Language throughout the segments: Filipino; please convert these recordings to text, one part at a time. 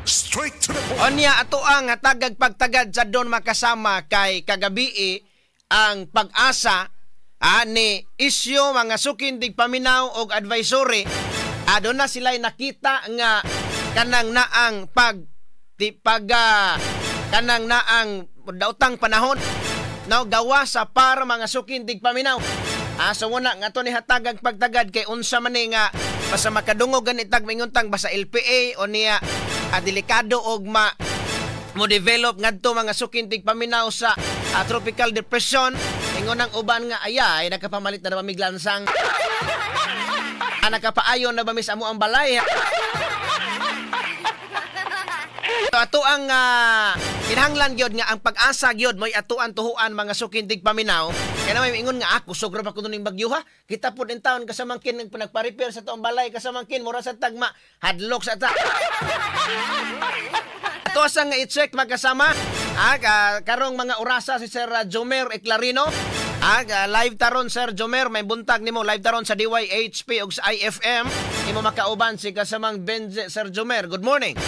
Straight to the point. Onya ato ang tagag pagtagad sa don makasama kay kagabi ang pag-asa ni isyu mga sukindig paminaw og advisory. Doon na sila'y nakita nga kanang naang kanang naang daotang panahon no gawa sa para mga sukindig paminaw. So muna nga to ni hatagag pagtagad kay unsa man ni nga basta makadungog ganitag minguntang basta LPA o niya delikado og mo develop ngadto mga sukindig paminaw sa tropical depression. Ingon ang uban nga ay nakapamalit na pamiglansang nakapaayon na ba mis amo ang balay. So ato ang kinahanglan gyud nga ang pag-asa gyud moy atuan tuhuan mga sukindig paminaw. Kaya na may ingon nga ako sogra pa kuno ning bagyo ha. Kita pud in town kasamangkin nagpa-repair sa tuong balay kasamangkin mura sa tagma hadlok sa ta. Ato sang i-check magkasama karong mga orasa si Sir Jomer Eclarino. Live taron Sir Jomer, may buntag nimo live taron sa DYHP ug sa IFM. Imo makauban si kasamang Benji. Sir Jomer, good morning.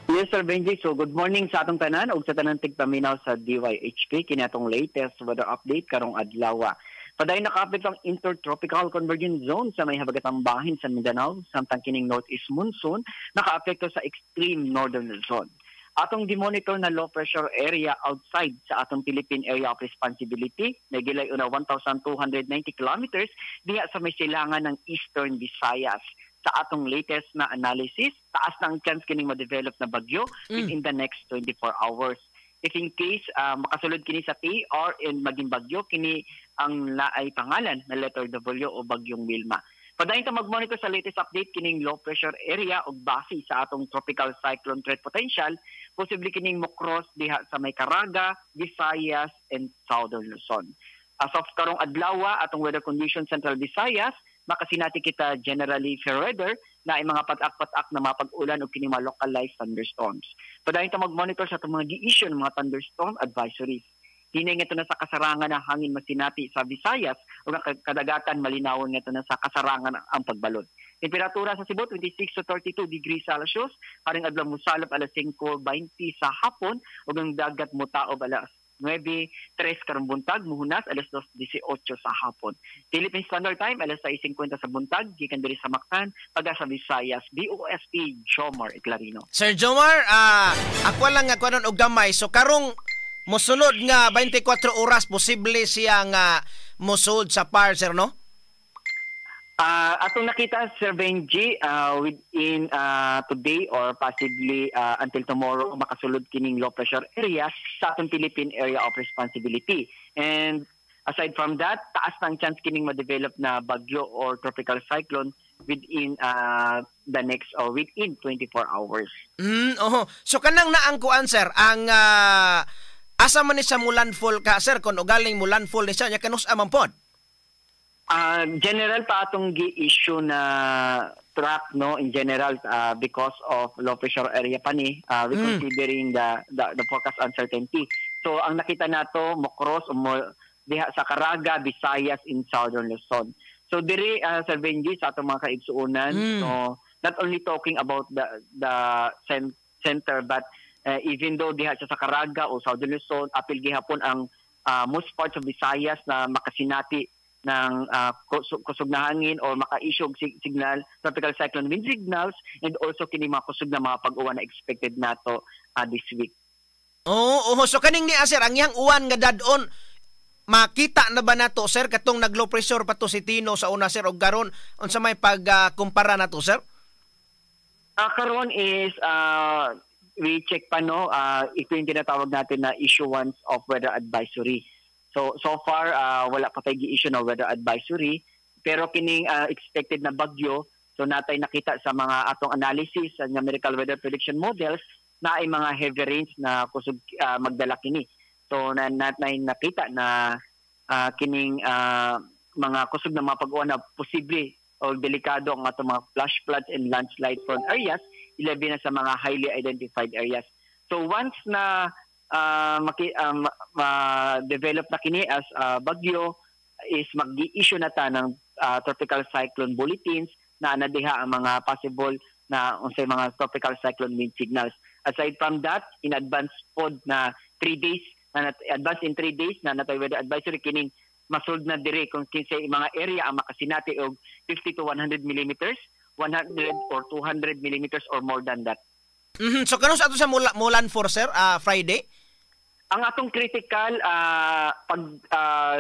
Yes, Sir Benji. So, good morning sa atong tanan ug sa tanan tigpaminaw sa DYHP kini atong latest weather update karong adlaw. Paday naka-update ang intertropical convergence zone sa may habagatang bahin sa Mindanao samtang kining northeast monsoon naka-apekto sa extreme northern zone. Atong dimonitor na low pressure area outside sa atong Philippine Area of Responsibility nagilay una 1,290 kilometers diha sa may silangan ng Eastern Visayas. Sa atong latest na analysis, taas na ang chance kining ma-develop na bagyo within the next 24 hours. If in case makasulod kini sa TR and maging bagyo, kini ang naay pangalan na letter W o bagyong Wilma. Padayon ta mag-monitor sa latest update kining low pressure area ug base sa atong tropical cyclone threat potential, posible kining mo-cross diha sa may Caraga, Visayas and Southern Luzon. As of karong adlaw atong weather condition Central Visayas, makasinati kita generally fair weather na ay mga patak-patak na mapag-ulan o kini mga localized thunderstorms. Padayon ta mag-monitor sa itong mga gi-issue ng mga thunderstorm advisories. Hinay nga ito na sa kasarangan na hangin masinati sa Visayas o kadagatan malinawon nga ito na sa kasarangan ang pagbalod. Temperatura sa Cebu 26 to 32 degrees Celsius, haring adlaw musalop alas 5:20 sa hapon ug ang dagat mutaob alas 9:03 karong buntag muhunas alas 2:18 sa hapon. Philippine Standard Time alas 6:50 sa buntag gikan diri sa Mactan paga sa Visayas. DOSP Jomar Eclarino. Sir Jomar, ako lang nga kunon og gamay. So karong mosulod nga 24 oras posible siya nga mosulod sa PAR, sir, no? Atong nakita, Sir Benji, within today or possibly until tomorrow, makasulod kining low pressure area sa atong Philippine Area of Responsibility. And aside from that, taas ng chance kining ma-develop na bagyo or tropical cyclone within the next or within 24 hours. So kanang naangkuan, sir, ang asa man ni sa mulanfall ka, sir, kung ugaling mulanfall ni siya, niya kanus amampod? General pa atong gi-issue na track, no, in general, because of low pressure area pa ni, we considering the forecast uncertainty. So, ang nakita nato, mo-cross o diha sa Caraga, Visayas, in Southern Luzon. So, diri, Sir Benji, sa atong mga kaigsuunan, so, not only talking about the center, but even though diha sa Caraga o Southern Luzon, apil gihapon ang most parts of Visayas na makasinati ng kusog na hangin o maka-issue og signal, tropical cyclone wind signals, and also kini mga kusog na mga pag-uwan na expected nato this week. So kaning ni sir, ang iyang uwan nga dadon, makita na ba nato, sir, katong nag-low pressure pa to si Tino sa una, sir, og karon unsa may pag-kumpara nato, sir? Karon is we check pa, no, ito yung tinatawag natin na issuance of weather advisory. So far, wala pa tayo gi-issue na weather advisory, pero kining expected na bagyo, so natay nakita sa mga atong analysis sa numerical weather prediction models na ay mga heavy rains na kusog magdala kini. So natay nakita na kining mga kusog na mga pag-uwan na posible o delikado ang atong mga flash floods and landslide prone areas, ilabi na sa mga highly identified areas. So once na develop na kini as bagyo, is mag-i-issue na ta ng tropical cyclone bulletins na anadiha ang mga possible na unsay mga tropical cyclone wind signals. Aside from that, in advance pod na 3 days advance in 3 days na natay weather advisory kining masold na dire kung kinsay mga area ang makasinati og 50 to 100 millimeters, 100 or 200 millimeters or more than that. So kanus ato sa Mulan for sir Friday? Ang atong critical pag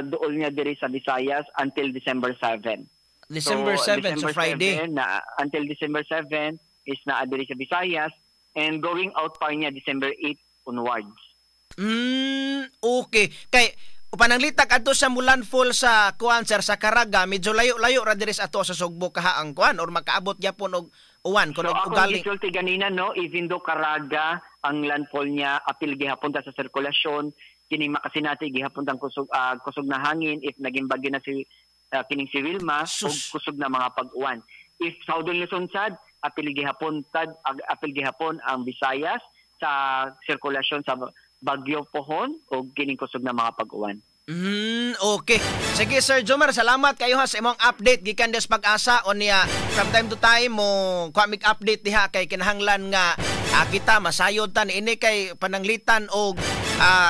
duol niya diri sa Visayas until December 7. December 7 so Friday. 7, until December 7 is na diri sa Visayas and going out pa niya December 8 onwards. Okay. Kay pananglitak ato sa Mulan Fall sa kuan sir sa Caraga, medyo layo-layo ra diri sa ato sa Sugbo kaha ang kuan or makaabot gyapon og uwan kun og ugali. So ako ganina no, even though Caraga ang landfall niya apil gihapon ta sa sirkulasyon, kini makasinati gihapon tang kusog na hangin if naging bagyo na si kining si Wilma og kusog na mga pag-uwan. If Southern Luzon sad apil gihapon ang Visayas sa sirkulasyon sa Bagyo Pohon o kining kusog na mga pag-uwan. Okay. Sige Sir Jomar, salamat kayo ha sa imong update gikan des Pag-asa on niya from time to time mo kwamig update diha kay kinahanglan nga kita masayod tan ini kay pananglitan og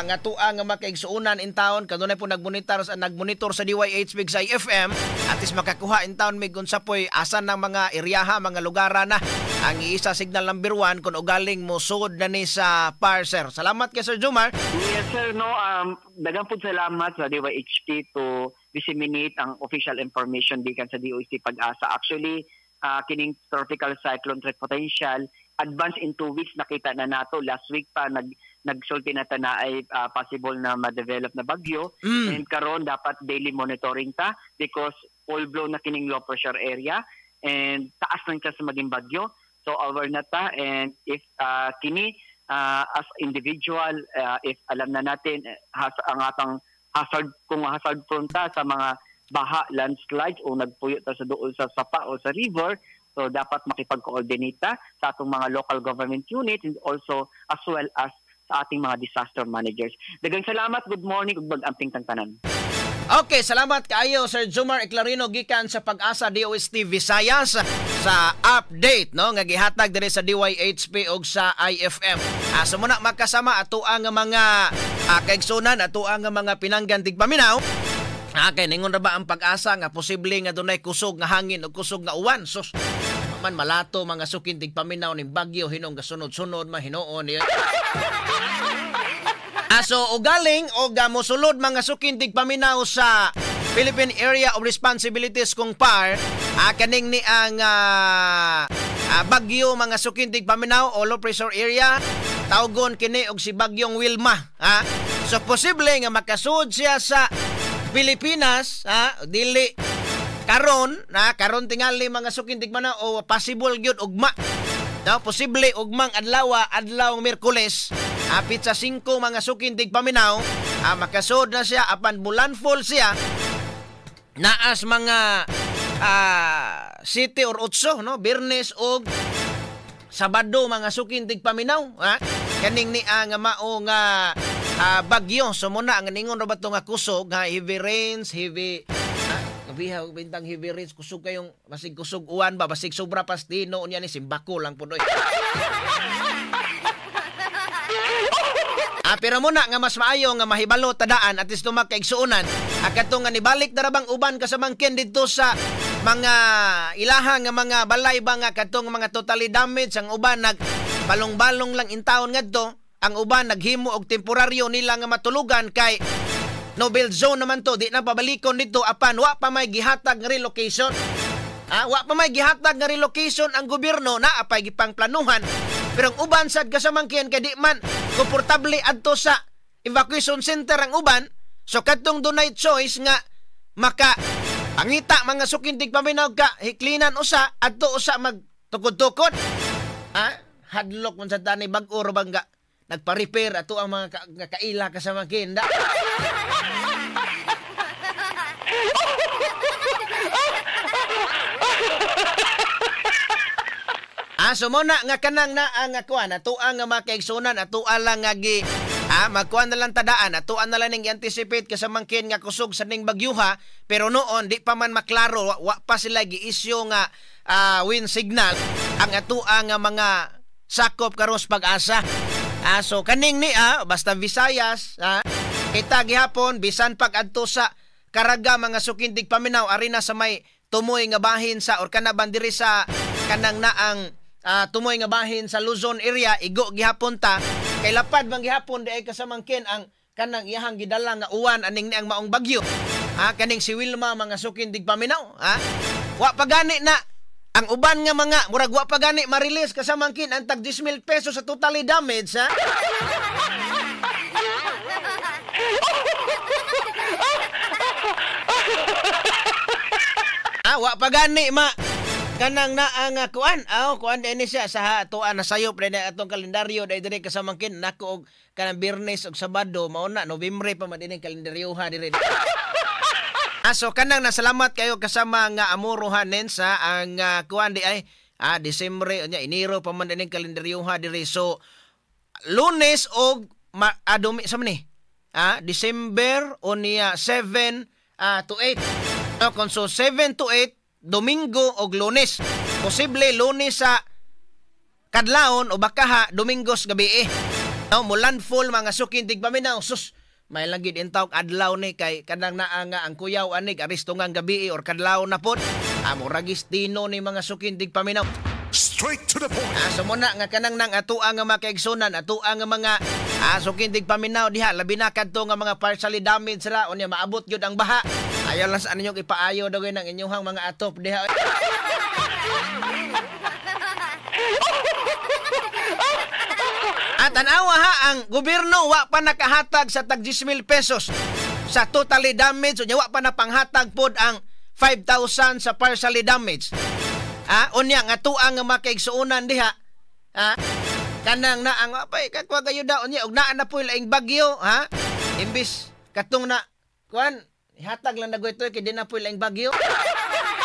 nga tuang nga makaigsuunan in town kanunay po nagmonitor sa DYH Big Say FM at is makakuha in town mig unsa poy asan ng mga eryaha mga lugara na ang isa signal number 1 kung ugaling mo sud na ni sa parser. Salamat kay Sir Jomar. Yes sir, no, daghang pud salamat sa DYHP to disseminate ang official information gikan sa DOST Pag-asa. Actually, kining tropical cyclone threat potential advance in 2 weeks nakita na nato. Last week pa nagsulti na ay possible na ma-develop na bagyo. And karon dapat daily monitoring ta because full blown na kining low pressure area and taas lang siya sa maging bagyo. So aware na ta and if kini as individual if alam na natin ang atang hazard prone ta sa mga baha, landslides o nagpuyo ta sa duol sa sapa o sa river, so dapat makipag-coordinate ta sa atong mga local government units and also as well as sa ating mga disaster managers. Daghang salamat, good morning ug bag-amping tanan. Okay, salamat kaayo Sir Jomar Eclarino gikan sa Pag-asa DOST Visayas sa update no nga gihatag diri sa DYHP ug sa IFM. So muna makasama ato ang mga kaigsunan ato ang mga pinanggan tigpaminaw. Kay ningon ra ba ang Pag-asa nga posible nga dunay kusog nga hangin ug kusog nga uwan. Sus man malato mga sukin tigpaminaw ning bagyo hinong gasunod-sunod mahinoon niya. So ugaling o mosulod mga sukin tigpaminaw sa Philippine Area of Responsibilities kung PAR kaning ni ang bagyo mga sukin tigpaminaw o low pressure area tawgon kini og si bagyong Wilma. So posible nga makasud siya sa Pilipinas dili karon tingali mga sukin tigpaminaw o possible gyud ugma. Posible ugmang adlaw Miyerkules apit sa 5 mga sukin tigpaminaw makasud na siya apan mulanfall siya naas mga 7 or 8 no Biyernes og Sabado mga sukin tigpaminaw kaning ni nga mao nga bagyo so muna ang ningon ra bato nga kusog heavy rains heavy bihaw bintang heavy rains kusog kayong basig kusog uwan ba basig sobra pastino unya ni simbako lang punoy. Pero muna nga mas maayo nga mahibalo tadaan at least magkaigsuunan akatong nga nibalik darabang uban kasamangkin dito sa mga ilaha nga mga balay ba nga katong mga totally damage ang uban nag balong-balong lang in town ngadto ang uban naghimo og temporaryo nila nga matulugan kay no build zone naman to di na pabalikon dito apan wa pa may gihatag nga relocation. Wa pa may gihatag nga relocation ang gobyerno na apay gipang planuhan. Pero ang uban sad kasamangkin kay di man komportable adto sa evacuation center ang uban. So kadtong dunay choice nga maka pangita mga sukin tigpaminaw ka hiklinan usa adto usa magtukod-tukod. Hadlok man sa tani bag-o ra bangga nagpa-repair ato ang mga kaila kasamangkin da. So muna nga kanang na ang kuan ato ang makaigsunan ato lang nga gi magkuan na lang tadaan ato na lang ning anticipate kasamangkin nga kusog sa ning bagyuha pero noon di pa man maklaro wa pa sila gi-issue nga wind signal ang atua nga mga sakop karon sa pag-asa. So kaning ni basta Visayas, kita gihapon bisan pag adto sa Caraga mga sukintig paminaw arena sa may tumoy nga bahin sa or kana bandiri sa kanang naang tumoy nga bahin sa Luzon area igo gihapon ta kay lapad man gihapon di ay kasamangkin ang kanang iyahang gidala nga uwan aning ni ang maong bagyo. Kaning si Wilma mga sukindig paminaw. Wa pa gani na ang uban nga mga murag wa pa gani ma-release kasamangkin ang tag 10,000 pesos sa totally damage wa pa gani kanang naang kuan kuan din siya sa tuan na sayop din atong kalendaryo dai dire kasamangkin nako og kanang Biyernes ug Sabado mao na Nobyembre pa man din kalendaryo dire. So kanang nasalamat kayo kasama nga amuruhanen sa ang kuan di ay Disyembre nya Enero pa man din kalendaryo dire. So Lunes og adumi sa man ni December unya 7 to 8. So 7 to 8 Domingo o Lunes. Posible Lunes sa kadlawon o baka Domingos gabi mulandfall mga sukintig paminaw. Sus, may lagi din tawag adlaw ni kay kanang naa nga ang kuyaw anig aristungang gabi or kadlaw na pod. Muragis dino ni mga sukintig paminaw. Straight to the point. So muna nga kanang nang atua nga makaigsunan, atua nga mga sukintig paminaw diha labi na kadto nga mga partially damaged ra unya maabot gyud ang baha. Ayaw lang sa ninyong ipaayo daw ng inyong mga atop diha. At tanawa ang gobyerno wa pa nakahatag sa tag 10,000 pesos sa totally damaged unya wa pa na panghatag pod ang 5,000 sa partially damaged. Unya nga tuang nga makaigsuunan diha. Kanang na ang apay kakwa kayo daw unya og naa na po laing bagyo imbis katong na kuan ihatag lang dagoy to kay di na po laing bagyo.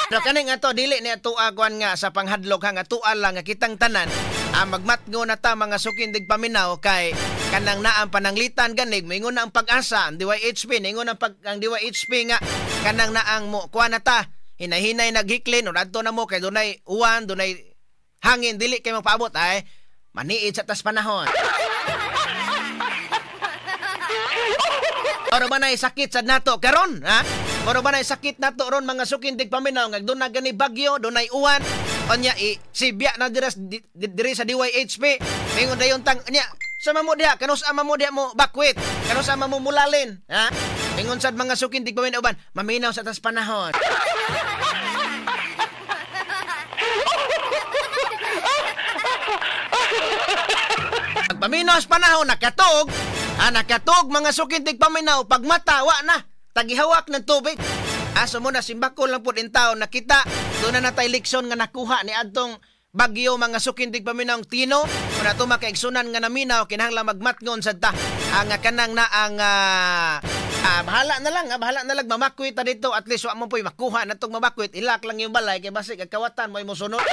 Pero kaning ato dili ni ato kuan nga sa panghadlok nga tuan lang nga kitang tanan magmatngo na ta mga sukindig paminaw kay kanang naang pananglitan ganig moingon na ang pag-asa ang DYHP ningon ang DYHP nga kanang naang mo kuan na ta hinay-hinay naghiklin o adto na mo kay dunay uwan dunay hangin dili kay magpaabot ay maniid sa tas panahon. Oro ba na sakit sa nato karon Oro ba na sakit nato ron mga sukindig paminaw nga dunay gani bagyo dunay uwan onya sibya na diri sa DYHP mingon dayon tang nya sama mo diha kanus ama mo diha mo bakwit kanus ama mo mulalin mingon sad mga sukindig paminaw uban maminaw sa tas panahon. Pagpaminaw sa panahon nakatog mga sukintig paminaw pagmata wa na tagihawak ng tubig. So muna simbako lang po din tao nakita doon na natay leksyon nga nakuha ni adtong bagyo mga sukintig paminaw Tino muna to makaigsunan nga naminaw kinahanglan magmatngon sad ta ang kanang na ang bahala na lang mamakwit ta dito at least wa mo po'y makuha natong mamakwit ilak lang yung balay kay basig kawatan mo musunod.